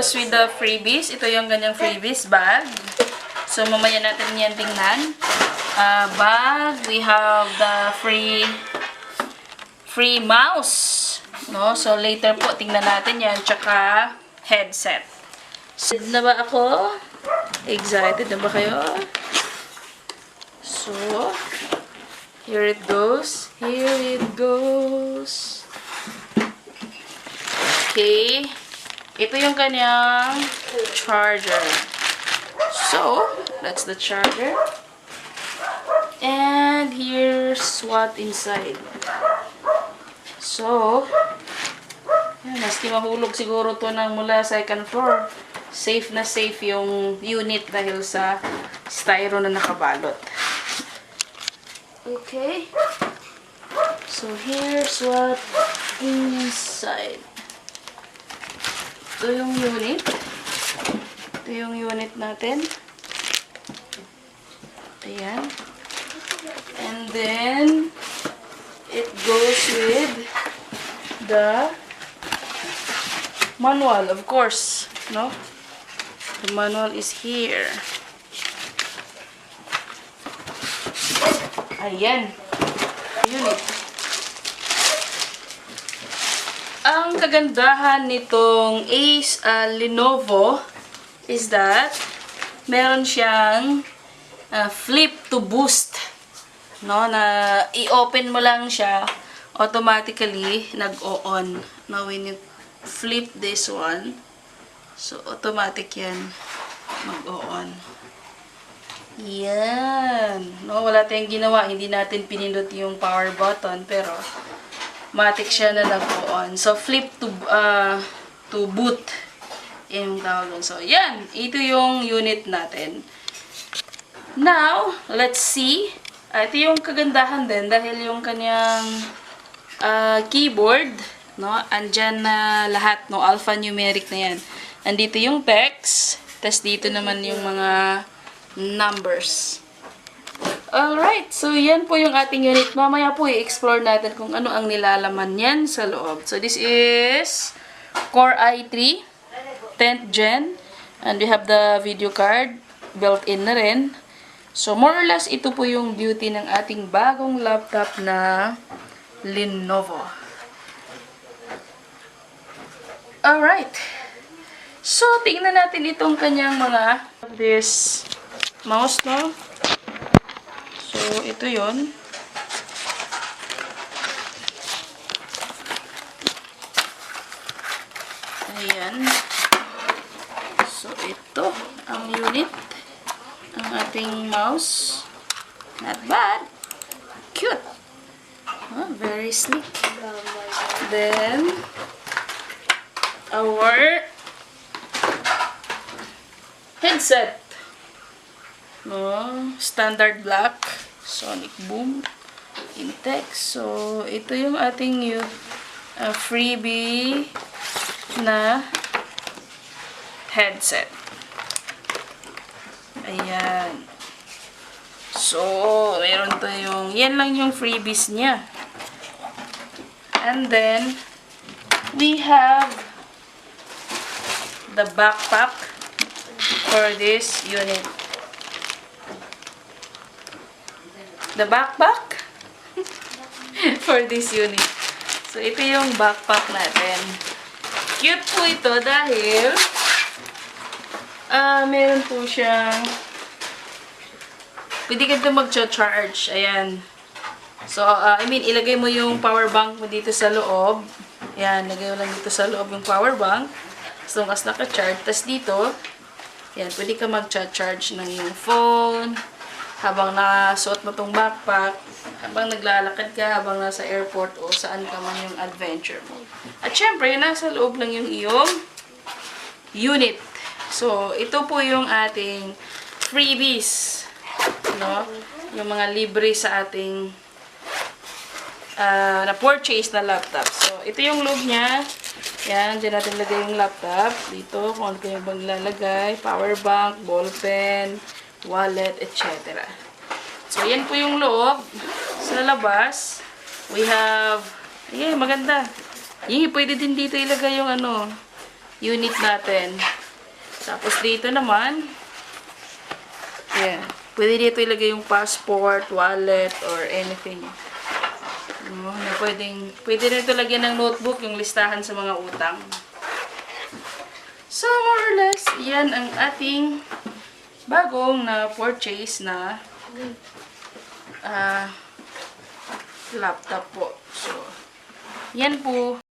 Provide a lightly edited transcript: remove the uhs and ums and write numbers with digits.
goes with the freebies. Ito yung ganyang freebies bag. So, mamaya natin yan tingnan. Bag. We have the free mouse. No? So, later po, tingnan natin yan. Tsaka, headset. Excited na ba ako? Excited na ba kayo? So, here it goes. Here it goes. Okay. Ito yung kanyang charger. So, that's the charger. And here's what inside. So, yan, maski mahulog siguro to ng mula second floor. Safe na safe yung unit dahil sa styro na nakabalot. Okay. So, here's what inside. Ito yung unit. Ito yung unit natin. Ayan. And then, it goes with the manual, of course. No? The manual is here. Ayan. Unit. Ang kagandahan nitong Lenovo is that meron siyang flip to boost. No, na i-open mo lang siya, automatically nag-o-on. Now, when you flip this one, so automatic yan mag-o-on. Yan. No, wala tayong ginawa. Hindi natin pinindot yung power button, pero matic siya na nag-on. So, flip to boot. Yung tawag doon. So, yan. Ito yung unit natin. Now, let's see. Ito yung kagandahan din dahil yung kanyang keyboard, no? Andyan na lahat, no? Alphanumeric na yan. Andito yung text. Tapos dito naman yung mga numbers. Alright, so yan po yung ating unit. Mamaya po i-explore natin kung ano ang nilalaman yan sa loob. So this is Core i3, 10th gen. And we have the video card built in na rin. So more or less, ito po yung beauty ng ating bagong laptop na Lenovo. Alright. So, tingnan natin itong kanyang mga this mouse, no? So, ito yon. Ayan. So, ito ang unit. Ang ating mouse. Not bad. Cute. Oh, very sleek. Then, our headset. No, standard black. Sonic Boom in text. So, ito yung ating freebie na headset. Ayan. So, meron tayong, yan lang yung freebies niya. And then, we have the backpack for this unit. The backpack for this unit. So, ito yung backpack natin. Cute po ito dahil meron po siyang pwede ka ito mag-charge. Ayan. So, ilagay mo yung power bank mo dito sa loob. Ayan, lagay mo lang dito sa loob yung power bank. As long as naka-charge. Tapos dito, ayan, pwede ka mag-charge ng yung phone. Habang nasuot mo tong backpack, habang naglalakad ka, habang nasa airport o saan ka man yung adventure mo. At syempre, nasa loob lang yung iyong unit. So, ito po yung ating freebies. No? Yung mga libre sa ating na-purchase na laptop. So, ito yung loob niya. Yan, dyan natin lagay yung laptop. Dito, kung ano kayo bang lalagay. Power bank, ball pen, wallet, etc. So, yan po yung loob. Sa labas, we have, maganda. Pwede din dito ilagay yung unit natin. Tapos dito naman, ayan. Pwede dito ilagay yung passport, wallet, or anything. No, na pwede rin ito lagyan ng notebook, yung listahan sa mga utang. So, more or less, yan ang ating bagong na purchase na laptop po. So, yan po.